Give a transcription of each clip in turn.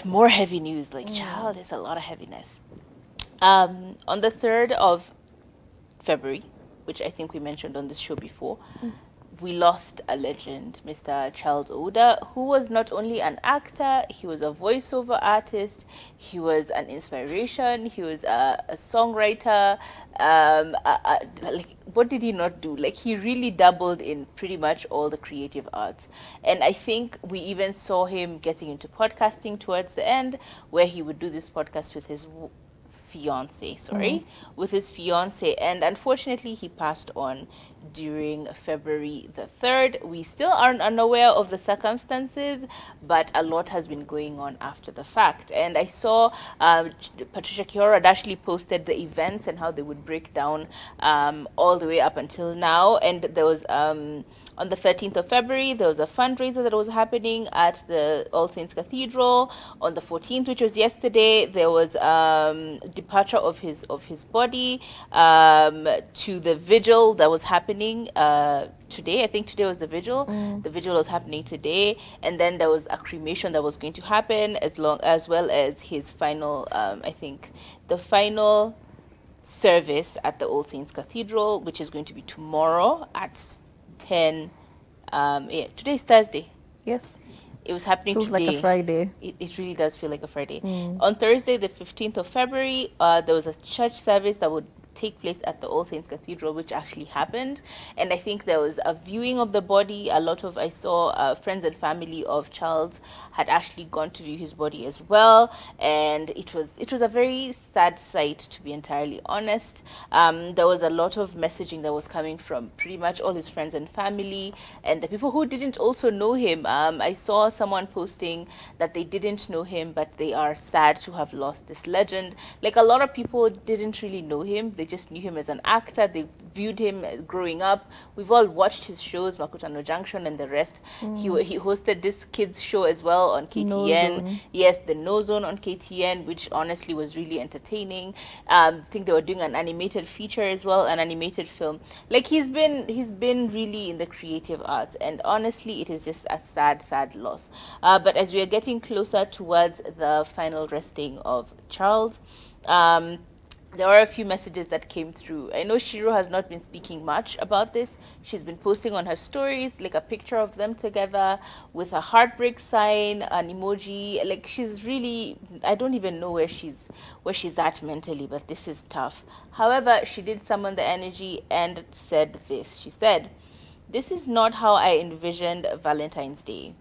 more heavy news. Like, child, it's a lot of heaviness. On the 3rd of February, which I think we mentioned on this show before, we lost a legend, Mr. Charles Oda, who was not only an actor, he was a voiceover artist, he was an inspiration, he was a songwriter. Like, what did he not do? Like, he really dabbled in pretty much all the creative arts. And I think we even saw him getting into podcasting towards the end, where he would do this podcast with his fiance, with his fiance, and unfortunately he passed on during February the 3rd. We still aren't unaware of the circumstances, but a lot has been going on after the fact. And I saw Patricia Kiora had actually posted the events and how they would break down all the way up until now. And there was on the 13th of February, there was a fundraiser that was happening at the All Saints Cathedral. On the 14th, which was yesterday, there was departure of his body to the vigil that was happening today. I think today was the vigil. The vigil was happening today, and then there was a cremation that was going to happen, as well as his final. I think the final service at the All Saints Cathedral, which is going to be tomorrow at 10. Yeah, today's Thursday. Yes. It was happening Feels today. like a Friday. It really does feel like a Friday. On Thursday, the 15th of February, there was a church service that would take place at the All Saints Cathedral, which actually happened. And I think there was a viewing of the body. I saw friends and family of Charles had actually gone to view his body as well. And it was a very sad sight, to be entirely honest. There was a lot of messaging that was coming from pretty much all his friends and family, and the people who didn't also know him. I saw someone posting that they didn't know him, but they are sad to have lost this legend. Like, a lot of people didn't really know him. They just knew him as an actor. They viewed him growing up. We've all watched his shows, Makutano Junction and the rest. He hosted this kids show as well on KTN. No Zone. Yes, the No Zone on KTN, which honestly was really entertaining. I think they were doing an animated feature as well, an animated film. Like, he's been really in the creative arts, and honestly, it is just a sad loss. But as we are getting closer towards the final resting of Charles, there are a few messages that came through. I know Ciru has not been speaking much about this. She's been posting on her stories, like a picture of them together with a heartbreak sign, an emoji. Like, she's really, I don't even know where she's at mentally, but this is tough. However, she did summon the energy and said this. She said, "This is not how I envisioned Valentine's Day.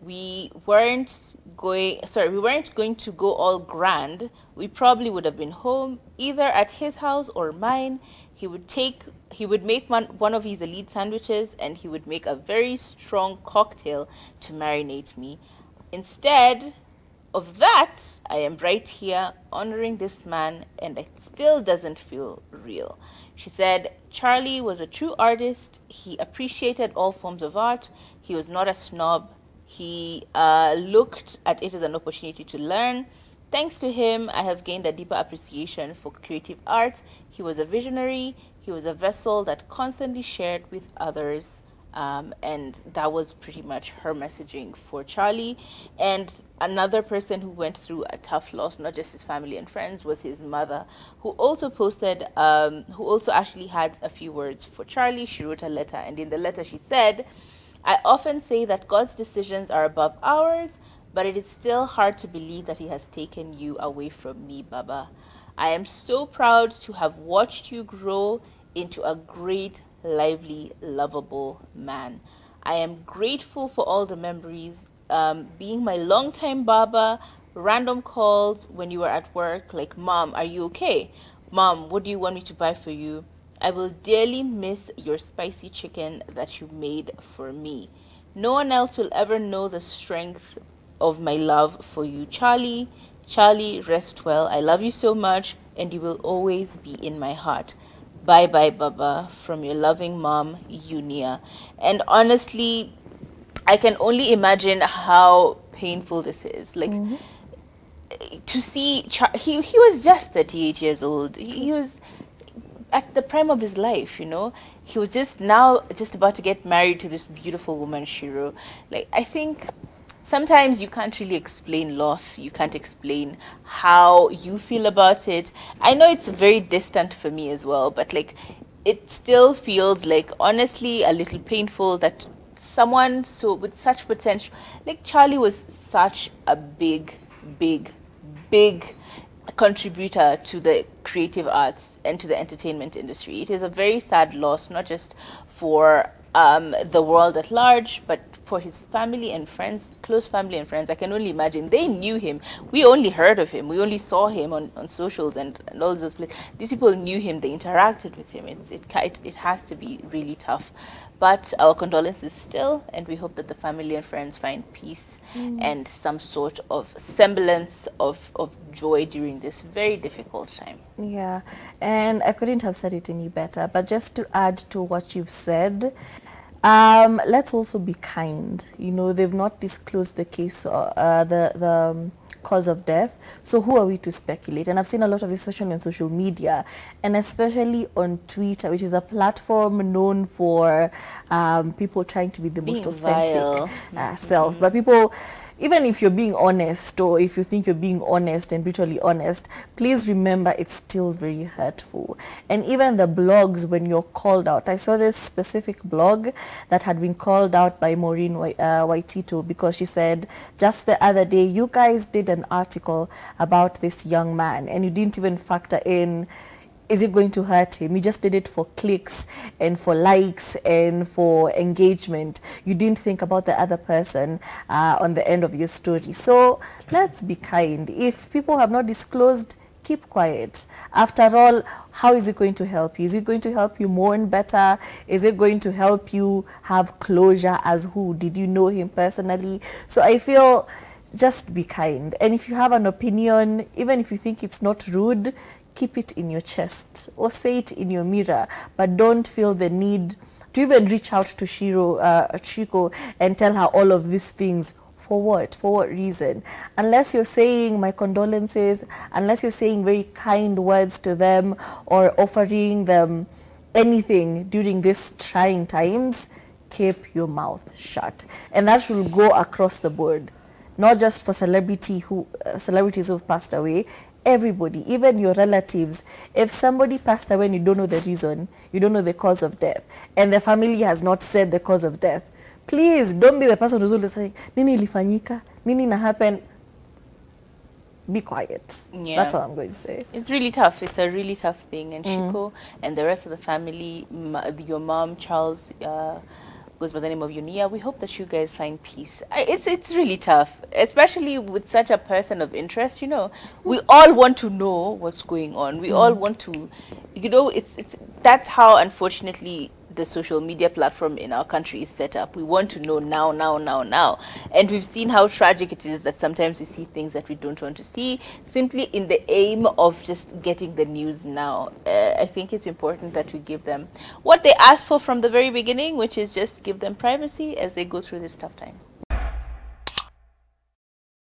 We weren't going to go all grand. We probably would have been home, either at his house or mine. He would make one of his elite sandwiches, and he would make a very strong cocktail to marinate me. Instead of that, I am right here honoring this man, and it still doesn't feel real." She said, "Charlie was a true artist. He appreciated all forms of art. He was not a snob. He looked at it as an opportunity to learn. Thanks to him, I have gained a deeper appreciation for creative art. He was a visionary. He was a vessel that constantly shared with others." And that was pretty much her messaging for Charlie. And another person who went through a tough loss, not just his family and friends, was his mother, who also who also actually had a few words for Charlie. She wrote a letter, and in the letter she said, "I often say that God's decisions are above ours, but it is still hard to believe that he has taken you away from me, Baba. I am so proud to have watched you grow into a great, lively, lovable man. I am grateful for all the memories, being my longtime Baba, random calls when you were at work, like, 'Mom, are you okay? Mom, what do you want me to buy for you?' I will dearly miss your spicy chicken that you made for me. No one else will ever know the strength of my love for you, Charlie. Charlie, rest well. I love you so much, and you will always be in my heart. Bye bye, Baba, from your loving mom, Unia." And honestly, I can only imagine how painful this is. Like, to see, he was just 38 years old. He was at the prime of his life, you know. He was just about to get married to this beautiful woman, Ciru. Like, I think sometimes you can't really explain loss. You can't explain how you feel about it. I know it's very distant for me as well, but like it still feels like honestly a little painful that someone so with such potential, like Charlie was such a big big contributor to the creative arts and to the entertainment industry. It is a very sad loss, not just for the world at large, but for his family and friends, close family and friends. I can only imagine they knew him. We only heard of him. We only saw him on socials and all those places. These people knew him. They interacted with him. It has to be really tough. But our condolences still, and we hope that the family and friends find peace and some sort of semblance of joy during this very difficult time. Yeah, and I couldn't have said it any better, but just to add to what you've said, let's also be kind. You know, they've not disclosed the case, the cause of death. So who are we to speculate? And I've seen a lot of this, especially on social media, and especially on Twitter, which is a platform known for people trying to be the most Being authentic vile. self. But people, even if you're being honest, or if you think you're being honest and brutally honest, please remember it's still very hurtful. And even the blogs, when you're called out, I saw this specific blog that had been called out by Maureen Waitito, because she said, just the other day, you guys did an article about this young man and you didn't even factor in, is it going to hurt him? You just did it for clicks and for likes and for engagement. You didn't think about the other person on the end of your story. So let's be kind. If people have not disclosed, keep quiet. After all, how is it going to help you? Is it going to help you mourn better? Is it going to help you have closure as who? Did you know him personally? So I feel just be kind. And if you have an opinion, even if you think it's not rude, keep it in your chest or say it in your mirror, but don't feel the need to even reach out to Chico and tell her all of these things. For what? For what reason? Unless you're saying my condolences, unless you're saying very kind words to them or offering them anything during these trying times, keep your mouth shut. And that should go across the board, not just for celebrities who've passed away. Everybody, even your relatives. If somebody passed away and you don't know the reason, you don't know the cause of death, and the family has not said the cause of death, please don't be the person who's always saying, nini ilifanyika, nini na happen. Be quiet. Yeah. That's all I'm going to say. It's really tough. It's a really tough thing. And Shiko and the rest of the family, your mom, Charles, goes by the name of Unia. We hope that you guys find peace. It's really tough, especially with such a person of interest. You know, we all want to know what's going on. We all want to, you know, that's how unfortunately the social media platform in our country is set up. We want to know now, now, now, now. And we've seen how tragic it is that sometimes we see things that we don't want to see, simply in the aim of just getting the news now. I think it's important that we give them what they asked for from the very beginning, which is just give them privacy as they go through this tough time.